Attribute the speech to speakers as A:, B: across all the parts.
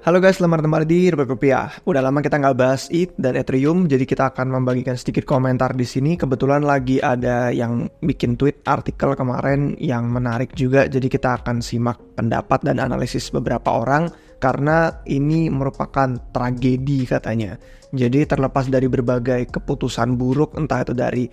A: Halo guys, selamat kembali di Rupiah Rupiah. Udah lama kita nggak bahas ETH dan Ethereum, jadi kita akan membagikan sedikit komentar di sini. Kebetulan lagi ada yang bikin tweet artikel kemarin yang menarik juga, jadi kita akan simak pendapat dan analisis beberapa orang karena ini merupakan tragedi katanya. Jadi terlepas dari berbagai keputusan buruk, entah itu dari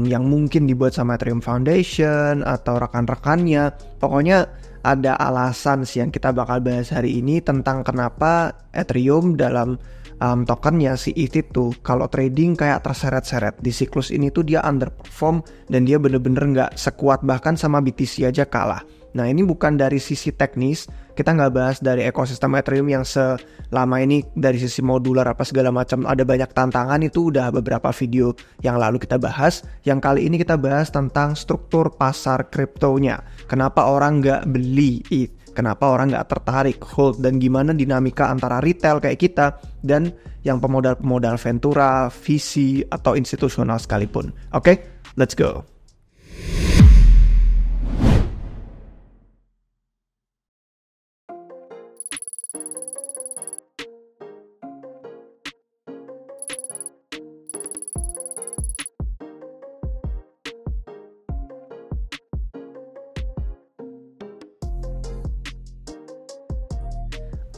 A: yang mungkin dibuat sama Ethereum Foundation atau rekan-rekannya, pokoknya ada alasan sih yang kita bakal bahas hari ini tentang kenapa Ethereum dalam tokennya si ETH itu kalau trading kayak terseret-seret. Di siklus ini tuh dia underperform dan dia bener-bener nggak sekuat, bahkan sama BTC aja kalah. Nah ini bukan dari sisi teknis, kita nggak bahas dari ekosistem Ethereum yang selama ini dari sisi modular apa segala macam ada banyak tantangan, itu udah beberapa video yang lalu kita bahas. Yang kali ini kita bahas tentang struktur pasar kriptonya. Kenapa orang nggak beli ETH? Kenapa orang nggak tertarik hold? Dan gimana dinamika antara retail kayak kita dan yang pemodal-pemodal Ventura, VC, atau institusional sekalipun. Oke, let's go.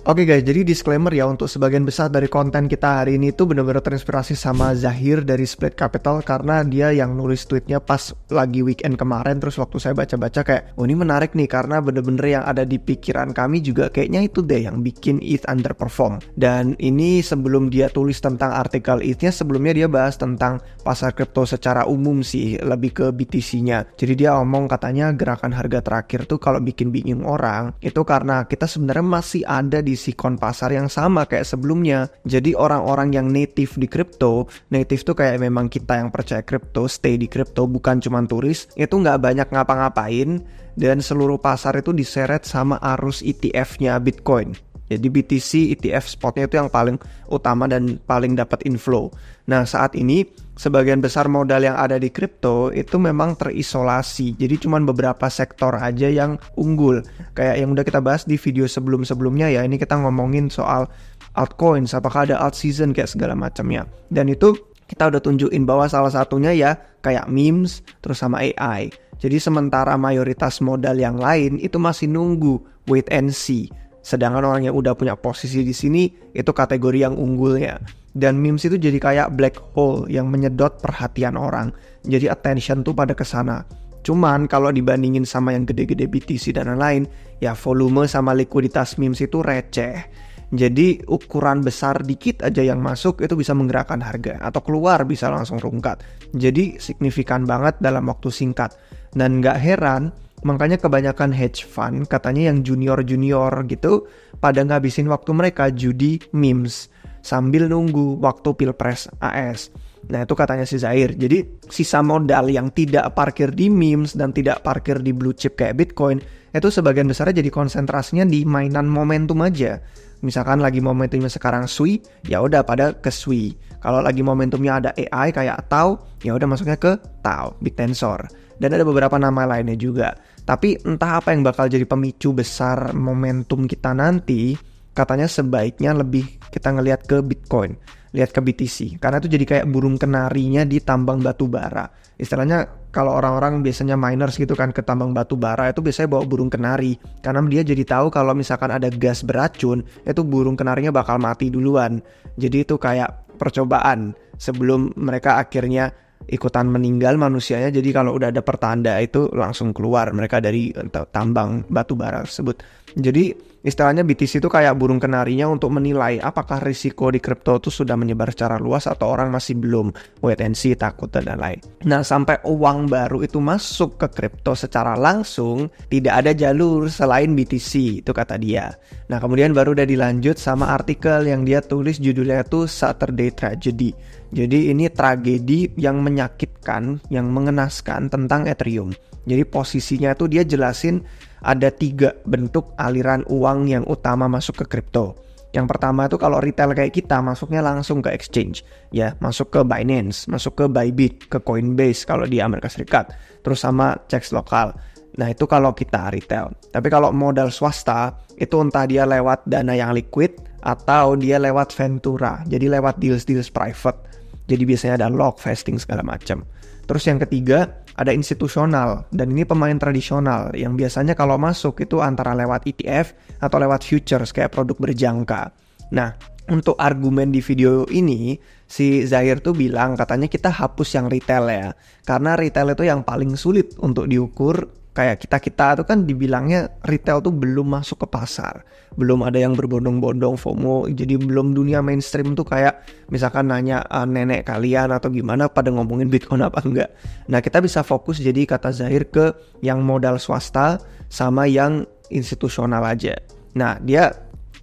A: Oke guys, jadi disclaimer ya, untuk sebagian besar dari konten kita hari ini tuh benar-benar terinspirasi sama Zahir dari Split Capital, karena dia yang nulis tweetnya pas lagi weekend kemarin. Terus waktu saya baca-baca kayak, oh ini menarik nih, karena bener-bener yang ada di pikiran kami juga kayaknya itu deh yang bikin ETH underperform. Dan ini sebelum dia tulis tentang artikel ETH-nya, sebelumnya dia bahas tentang pasar kripto secara umum sih, lebih ke BTC-nya. Jadi dia omong katanya gerakan harga terakhir tuh kalau bikin bingung orang, itu karena kita sebenarnya masih ada di sikon pasar yang sama kayak sebelumnya. Jadi orang-orang yang native di kripto, native tuh kayak memang kita yang percaya kripto, stay di kripto, bukan cuma turis, itu nggak banyak ngapa-ngapain, dan seluruh pasar itu diseret sama arus ETF-nya Bitcoin. Jadi BTC ETF spotnya itu yang paling utama dan paling dapat inflow. Nah saat ini sebagian besar modal yang ada di kripto itu memang terisolasi. Jadi cuma beberapa sektor aja yang unggul. Kayak yang udah kita bahas di video sebelum-sebelumnya ya. Ini kita ngomongin soal altcoins, apakah ada alt season kayak segala macamnya. Dan itu kita udah tunjukin bahwa salah satunya ya kayak memes terus sama AI. Jadi sementara mayoritas modal yang lain itu masih nunggu, wait and see. Sedangkan orang yang udah punya posisi di sini itu kategori yang unggulnya. Dan memes itu jadi kayak black hole yang menyedot perhatian orang. Jadi attention tuh pada kesana. Cuman kalau dibandingin sama yang gede-gede BTC dan lain-lain, ya volume sama likuiditas memes itu receh. Jadi ukuran besar dikit aja yang masuk itu bisa menggerakkan harga, atau keluar bisa langsung rungkat. Jadi signifikan banget dalam waktu singkat. Dan gak heran, makanya kebanyakan hedge fund katanya yang junior-junior gitu pada ngabisin waktu mereka judi memes sambil nunggu waktu pilpres AS. Nah itu katanya si Zahir. Jadi sisa modal yang tidak parkir di memes dan tidak parkir di blue chip kayak Bitcoin, itu sebagian besarnya jadi konsentrasinya di mainan momentum aja. Misalkan lagi momentumnya sekarang SUI, ya udah pada ke SUI. Kalau lagi momentumnya ada AI kayak TAO, ya udah masuknya ke TAO, Big Tensor. Dan ada beberapa nama lainnya juga. Tapi entah apa yang bakal jadi pemicu besar momentum kita nanti, katanya sebaiknya lebih kita ngelihat ke Bitcoin, lihat ke BTC. Karena itu jadi kayak burung kenarinya di tambang batu bara. Istilahnya kalau orang-orang biasanya miners gitu kan ke tambang batu bara itu biasanya bawa burung kenari. Karena dia jadi tahu kalau misalkan ada gas beracun, itu burung kenarinya bakal mati duluan. Jadi itu kayak percobaan sebelum mereka akhirnya ikutan meninggal manusianya. Jadi kalau udah ada pertanda itu langsung keluar mereka dari tambang batu bara tersebut. Jadi istilahnya BTC itu kayak burung kenarinya untuk menilai apakah risiko di kripto itu sudah menyebar secara luas atau orang masih belum, wait and see, takut dan lain-lain. Nah sampai uang baru itu masuk ke kripto secara langsung tidak ada jalur selain BTC, itu kata dia. Nah kemudian baru udah dilanjut sama artikel yang dia tulis judulnya itu Saturday Tragedy. Jadi ini tragedi yang menyakitkan, yang mengenaskan tentang Ethereum. Jadi posisinya tuh dia jelasin ada 3 bentuk aliran uang yang utama masuk ke kripto. Yang pertama itu kalau retail kayak kita masuknya langsung ke exchange, ya masuk ke Binance, masuk ke Bybit, ke Coinbase kalau di Amerika Serikat, terus sama checks lokal. Nah itu kalau kita retail. Tapi kalau modal swasta, itu entah dia lewat dana yang liquid atau dia lewat ventura. Jadi lewat deals-deals private. Jadi biasanya ada lock, vesting segala macam. Terus yang ketiga, ada institusional. Dan ini pemain tradisional yang biasanya kalau masuk itu antara lewat ETF atau lewat futures kayak produk berjangka. Nah, untuk argumen di video ini, si Zahir tuh bilang katanya kita hapus yang retail ya. Karena retail itu yang paling sulit untuk diukur. Kayak kita tuh kan dibilangnya retail tuh belum masuk ke pasar. Belum ada yang berbondong-bondong FOMO. Jadi belum dunia mainstream tuh kayak misalkan nanya nenek kalian atau gimana pada ngomongin Bitcoin apa enggak. Nah kita bisa fokus jadi kata Zahir ke yang modal swasta sama yang institusional aja. Nah dia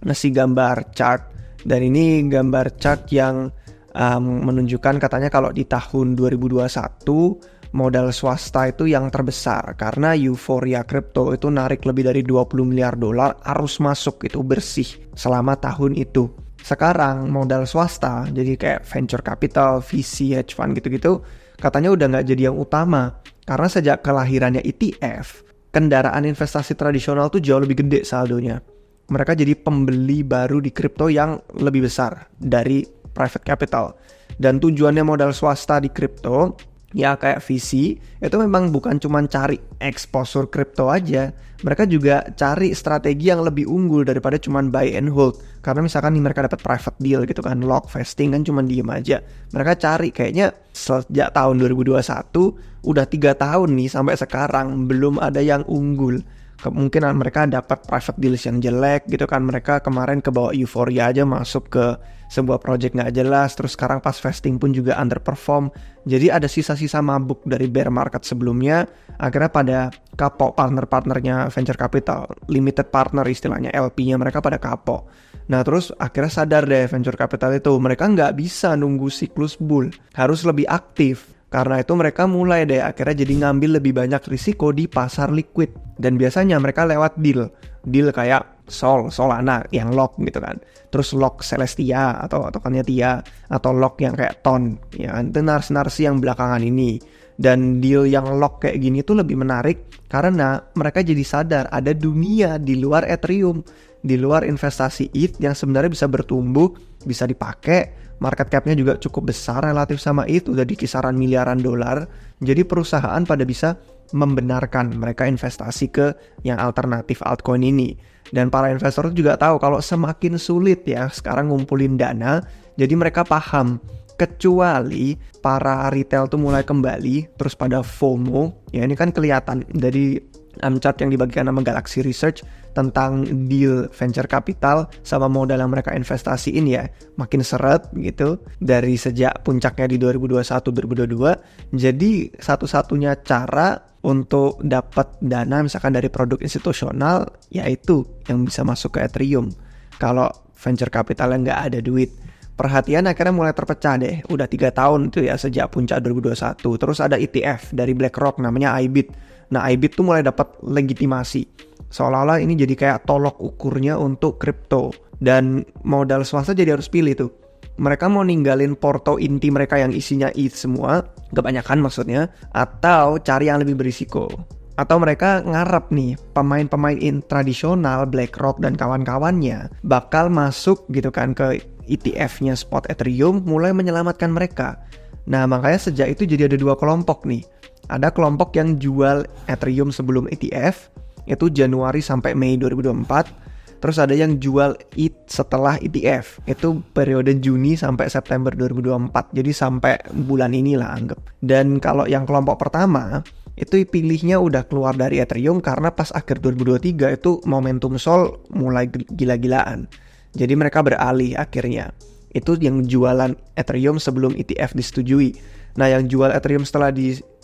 A: ngasih gambar chart. Dan ini gambar chart yang menunjukkan katanya kalau di tahun 2021 modal swasta itu yang terbesar karena euforia kripto itu narik lebih dari 20 miliar dolar arus masuk itu bersih selama tahun itu. Sekarang modal swasta jadi kayak venture capital, VC, hedge fund gitu-gitu katanya udah nggak jadi yang utama karena sejak kelahirannya ETF kendaraan investasi tradisional tuh jauh lebih gede saldonya. Mereka jadi pembeli baru di kripto yang lebih besar dari private capital. Dan tujuannya modal swasta di kripto ya kayak VC itu memang bukan cuma cari exposure kripto aja, mereka juga cari strategi yang lebih unggul daripada cuma buy and hold. Karena misalkan nih mereka dapat private deal gitu kan, lock, vesting kan cuma diem aja. Mereka cari kayaknya sejak tahun 2021 udah 3 tahun nih sampai sekarang belum ada yang unggul. Kemungkinan mereka dapat private deals yang jelek gitu kan. Mereka kemarin kebawa euforia aja masuk ke sebuah project gak jelas. Terus sekarang pas vesting pun juga underperform. Jadi ada sisa-sisa mabuk dari bear market sebelumnya. Akhirnya pada kapok partner-partnernya venture capital, limited partner istilahnya, LP-nya mereka pada kapok. Nah terus akhirnya sadar deh venture capital itu mereka gak bisa nunggu siklus bull, harus lebih aktif. Karena itu mereka mulai deh akhirnya jadi ngambil lebih banyak risiko di pasar liquid. Dan biasanya mereka lewat deal kayak Solana yang lock gitu kan. Terus lock Celestia atau Tia atau lock yang kayak Ton. Ya kan, itu narasi yang belakangan ini. Dan deal yang lock kayak gini tuh lebih menarik karena mereka jadi sadar ada dunia di luar Ethereum, di luar investasi ETH yang sebenarnya bisa bertumbuh, bisa dipakai. Market cap-nya juga cukup besar relatif sama itu, udah di kisaran miliaran dolar. Jadi perusahaan pada bisa membenarkan mereka investasi ke yang alternatif altcoin ini. Dan para investor juga tahu kalau semakin sulit ya sekarang ngumpulin dana, jadi mereka paham kecuali para retail tuh mulai kembali terus pada FOMO. Ya ini kan kelihatan dari chart yang dibagikan sama Galaxy Research tentang deal venture capital sama modal yang mereka investasiin ya makin seret gitu dari sejak puncaknya di 2021-2022. Jadi satu-satunya cara untuk dapat dana misalkan dari produk institusional yaitu yang bisa masuk ke Ethereum. Kalau venture capital yang nggak ada duit. Perhatian akhirnya mulai terpecah deh. Udah 3 tahun itu ya sejak puncak 2021. Terus ada ETF dari BlackRock namanya IBIT. Nah IBIT tuh mulai dapat legitimasi. Seolah-olah ini jadi kayak tolok ukurnya untuk kripto. Dan modal swasta jadi harus pilih tuh. Mereka mau ninggalin porto inti mereka yang isinya ETH semua, kebanyakan maksudnya, atau cari yang lebih berisiko. Atau mereka ngarep nih pemain-pemain tradisional BlackRock dan kawan-kawannya bakal masuk gitu kan ke ETF-nya spot Ethereum mulai menyelamatkan mereka. Nah makanya sejak itu jadi ada 2 kelompok nih. Ada kelompok yang jual Ethereum sebelum ETF, itu Januari sampai Mei 2024. Terus ada yang jual ETH setelah ETF, itu periode Juni sampai September 2024. Jadi sampai bulan inilah anggap. Dan kalau yang kelompok pertama, itu pilihnya udah keluar dari Ethereum karena pas akhir 2023 itu momentum Sol mulai gila-gilaan. Jadi mereka beralih akhirnya. Itu yang jualan Ethereum sebelum ETF disetujui. Nah yang jual Ethereum setelah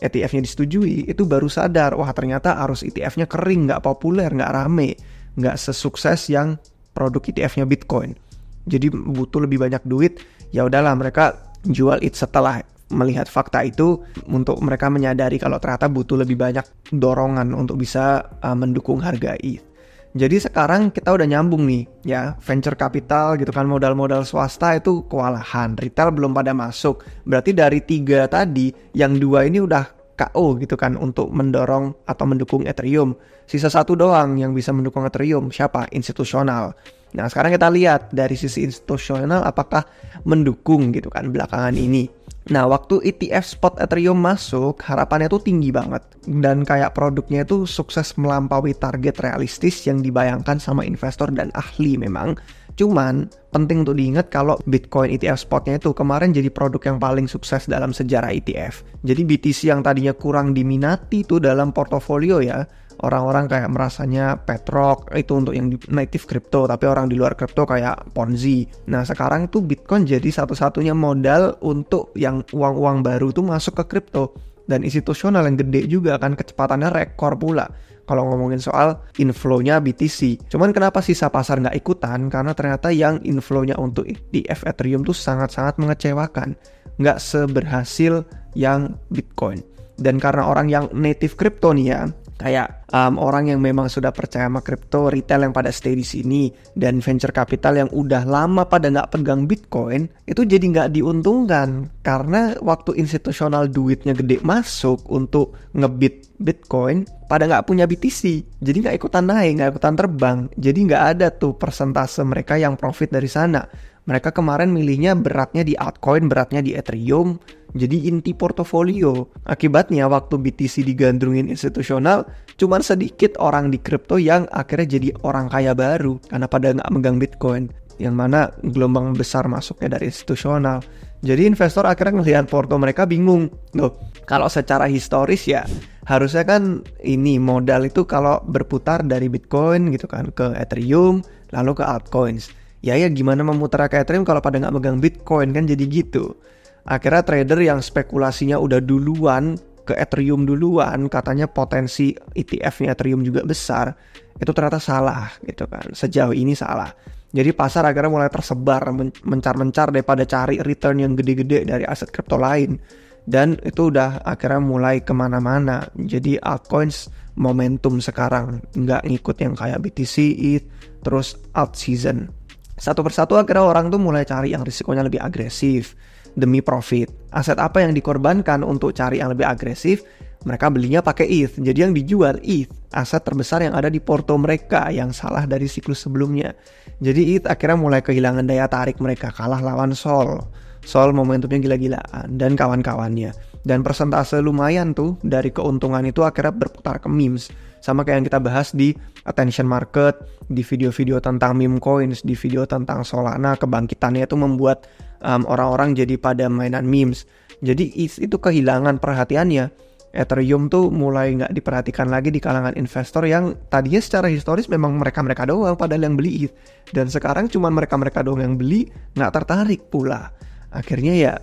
A: ETF-nya disetujui itu baru sadar, wah ternyata arus ETF-nya kering, gak populer, gak rame, gak sesukses yang produk ETF-nya Bitcoin. Jadi butuh lebih banyak duit, ya udahlah mereka jual ETH setelah melihat fakta itu untuk mereka menyadari kalau ternyata butuh lebih banyak dorongan untuk bisa mendukung harga ETH. Jadi sekarang kita udah nyambung nih ya, venture capital gitu kan, modal-modal swasta itu kewalahan, retail belum pada masuk. Berarti dari 3 tadi, yang 2 ini udah KO gitu kan untuk mendorong atau mendukung Ethereum. Sisa satu doang yang bisa mendukung Ethereum, siapa? Institusional. Nah sekarang kita lihat dari sisi institusional apakah mendukung gitu kan belakangan ini. Nah waktu ETF spot Ethereum masuk, harapannya tuh tinggi banget. Dan kayak produknya itu sukses melampaui target realistis yang dibayangkan sama investor dan ahli memang. Cuman penting untuk diingat kalau Bitcoin ETF spotnya itu kemarin jadi produk yang paling sukses dalam sejarah ETF. Jadi BTC yang tadinya kurang diminati tuh dalam portofolio ya, orang-orang kayak merasanya petrok itu untuk yang native crypto, tapi orang di luar crypto kayak Ponzi. Nah sekarang tuh Bitcoin jadi satu-satunya modal untuk yang uang-uang baru tuh masuk ke crypto. Dan institusional yang gede juga kan, kecepatannya rekor pula kalau ngomongin soal inflow-nya BTC. Cuman kenapa sisa pasar nggak ikutan? Karena ternyata yang inflow-nya untuk ETF Ethereum tuh sangat-sangat mengecewakan. Nggak seberhasil yang Bitcoin. Dan karena orang yang native crypto nih ya, kayak orang yang memang sudah percaya sama kripto, retail yang pada stay di sini, dan venture capital yang udah lama pada nggak pegang Bitcoin, itu jadi nggak diuntungkan. Karena waktu institusional duitnya gede masuk untuk ngebit Bitcoin, pada nggak punya BTC. Jadi nggak ikutan naik, nggak ikutan terbang. Jadi nggak ada tuh persentase mereka yang profit dari sana. Mereka kemarin milihnya beratnya di altcoin, beratnya di Ethereum, jadi inti portofolio. Akibatnya waktu BTC digandrungin institusional, cuman sedikit orang di kripto yang akhirnya jadi orang kaya baru karena pada nggak megang Bitcoin, yang mana gelombang besar masuknya dari institusional. Jadi investor akhirnya ngelihat porto mereka bingung. Loh, kalau secara historis ya harusnya kan ini modal itu kalau berputar dari Bitcoin gitu kan ke Ethereum lalu ke altcoins. Ya gimana memutar ke Ethereum kalau pada nggak megang Bitcoin kan, jadi gitu. Akhirnya trader yang spekulasinya udah duluan ke Ethereum duluan, katanya potensi ETF-nya Ethereum juga besar, itu ternyata salah gitu kan. Sejauh ini salah. Jadi pasar akhirnya mulai tersebar, mencar-mencar daripada cari return yang gede-gede dari aset kripto lain. Dan itu udah akhirnya mulai kemana-mana. Jadi altcoins momentum sekarang, nggak ngikut yang kayak BTC, ETH, terus alt season. Satu persatu akhirnya orang tuh mulai cari yang risikonya lebih agresif demi profit. Aset apa yang dikorbankan untuk cari yang lebih agresif? Mereka belinya pakai ETH. Jadi yang dijual ETH, aset terbesar yang ada di porto mereka yang salah dari siklus sebelumnya. Jadi ETH akhirnya mulai kehilangan daya tarik mereka, kalah lawan Sol. Sol momentumnya gila-gilaan dan kawan-kawannya. Dan persentase lumayan tuh dari keuntungan itu akhirnya berputar ke memes. Sama kayak yang kita bahas di attention market, di video-video tentang meme coins, di video tentang Solana, kebangkitannya itu membuat orang-orang jadi pada mainan memes. Jadi itu kehilangan perhatiannya. Ethereum tuh mulai nggak diperhatikan lagi di kalangan investor yang tadinya secara historis memang mereka-mereka doang padahal yang beli ETH. Dan sekarang cuma mereka-mereka doang yang beli, nggak tertarik pula. Akhirnya ya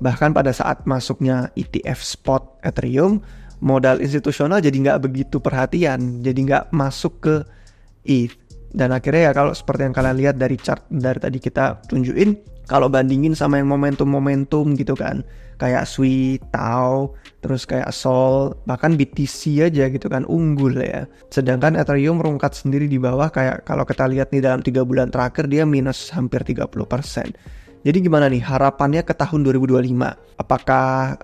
A: bahkan pada saat masuknya ETF spot Ethereum, modal institusional jadi nggak begitu perhatian, jadi nggak masuk ke ETH. Dan akhirnya ya kalau seperti yang kalian lihat dari chart dari tadi kita tunjukin, kalau bandingin sama yang momentum-momentum gitu kan, kayak Sui, Tau, terus kayak Sol, bahkan BTC aja gitu kan unggul ya. Sedangkan Ethereum merungkat sendiri di bawah, kayak kalau kita lihat nih dalam 3 bulan terakhir dia minus hampir 30%. Jadi gimana nih harapannya ke tahun 2025? Apakah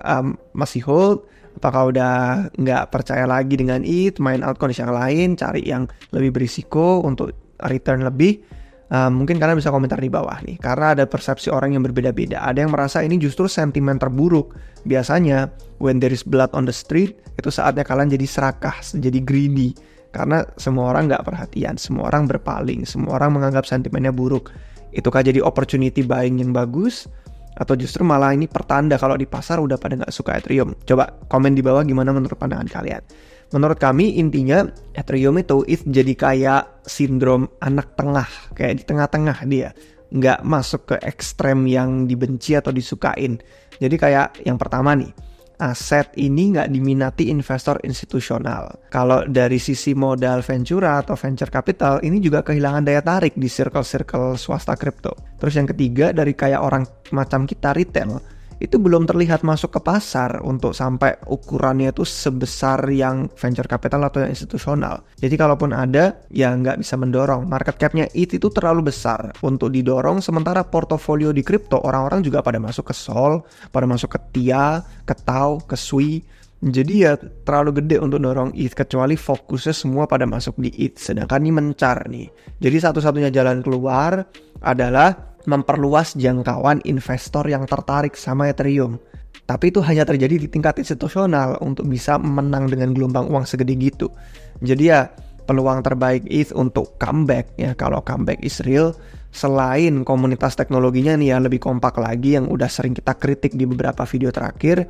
A: masih hold? Apakah udah nggak percaya lagi dengan ETH, main altcoin yang lain, cari yang lebih berisiko untuk return lebih? Mungkin kalian bisa komentar di bawah nih, karena ada persepsi orang yang berbeda-beda. Ada yang merasa ini justru sentimen terburuk. Biasanya, when there is blood on the street, itu saatnya kalian jadi serakah, jadi greedy. Karena semua orang nggak perhatian, semua orang berpaling, semua orang menganggap sentimennya buruk. Itukah jadi opportunity buying yang bagus? Atau justru malah ini pertanda kalau di pasar udah pada nggak suka Ethereum? Coba komen di bawah gimana menurut pandangan kalian. Menurut kami intinya Ethereum itu jadi kayak sindrom anak tengah, kayak di tengah-tengah dia, nggak masuk ke ekstrem yang dibenci atau disukain. Jadi kayak yang pertama nih, aset ini nggak diminati investor institusional. Kalau dari sisi modal ventura atau venture capital, ini juga kehilangan daya tarik di circle-circle swasta kripto. Terus yang ketiga, dari kayak orang macam kita retail, itu belum terlihat masuk ke pasar untuk sampai ukurannya itu sebesar yang venture capital atau yang institusional. Jadi kalaupun ada, ya nggak bisa mendorong. Market cap-nya itu terlalu besar untuk didorong, sementara portofolio di kripto orang-orang juga pada masuk ke Sol, pada masuk ke TIA, ke Tau, ke Sui. Jadi ya terlalu gede untuk dorong ETH, kecuali fokusnya semua pada masuk di ETH. Sedangkan ini mencar nih. Jadi satu-satunya jalan keluar adalah memperluas jangkauan investor yang tertarik sama Ethereum. Tapi itu hanya terjadi di tingkat institusional untuk bisa menang dengan gelombang uang segede gitu. Jadi ya peluang terbaik ETH untuk comeback ya, kalau comeback is real, selain komunitas teknologinya nih ya lebih kompak lagi yang udah sering kita kritik di beberapa video terakhir,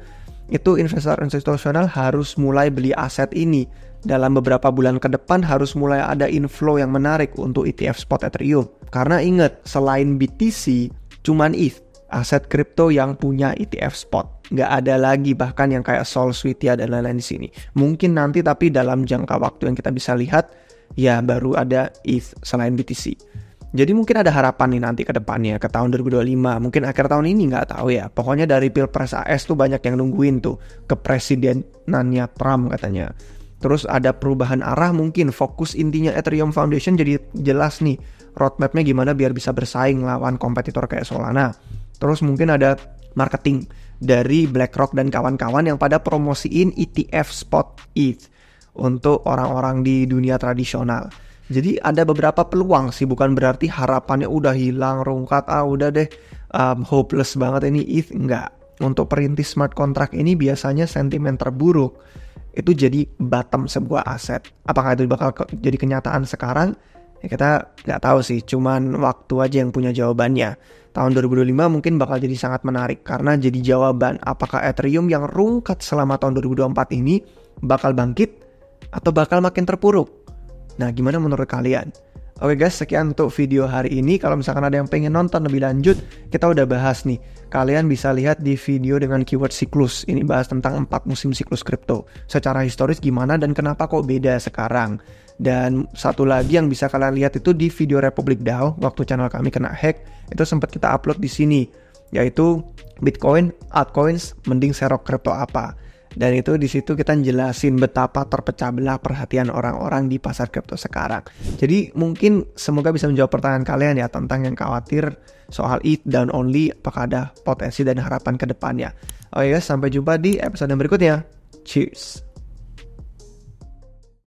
A: itu investor institusional harus mulai beli aset ini. Dalam beberapa bulan ke depan harus mulai ada inflow yang menarik untuk ETF spot Ethereum. Karena ingat, selain BTC, cuman ETH, aset kripto yang punya ETF spot. Nggak ada lagi bahkan yang kayak Sol, Sweetia, dan lain-lain di sini. Mungkin nanti tapi dalam jangka waktu yang kita bisa lihat, ya baru ada ETH selain BTC. Jadi mungkin ada harapan nih nanti ke depannya, ke tahun 2025, mungkin akhir tahun ini nggak tahu ya. Pokoknya dari Pilpres AS tuh banyak yang nungguin tuh, kepresidenannya Trump katanya. Terus ada perubahan arah mungkin, fokus intinya Ethereum Foundation jadi jelas nih, roadmapnya gimana biar bisa bersaing lawan kompetitor kayak Solana. Terus mungkin ada marketing dari BlackRock dan kawan-kawan yang pada promosiin ETF spot ETH untuk orang-orang di dunia tradisional. Jadi ada beberapa peluang sih, bukan berarti harapannya udah hilang, rungkat, udah deh hopeless banget ini ETH, enggak. Untuk perintis smart contract ini biasanya sentimen terburuk itu jadi bottom sebuah aset. Apakah itu bakal jadi kenyataan sekarang? Ya kita nggak tahu sih, cuman waktu aja yang punya jawabannya. Tahun 2025 mungkin bakal jadi sangat menarik karena jadi jawaban apakah Ethereum yang rungkat selama tahun 2024 ini bakal bangkit atau bakal makin terpuruk. Nah, gimana menurut kalian? Oke guys, sekian untuk video hari ini. Kalau misalkan ada yang pengen nonton lebih lanjut, kita udah bahas nih. Kalian bisa lihat di video dengan keyword siklus. Ini bahas tentang 4 musim siklus kripto. Secara historis gimana dan kenapa kok beda sekarang. Dan satu lagi yang bisa kalian lihat itu di video Republic DAO, waktu channel kami kena hack, itu sempat kita upload di sini. Yaitu Bitcoin, altcoins, mending serok kripto apa. Dan itu di situ kita jelasin betapa terpecah belah perhatian orang-orang di pasar kripto sekarang. Jadi mungkin semoga bisa menjawab pertanyaan kalian ya tentang yang khawatir soal ETH down only, apakah ada potensi dan harapan ke depannya. Oke guys, sampai jumpa di episode berikutnya. Cheers.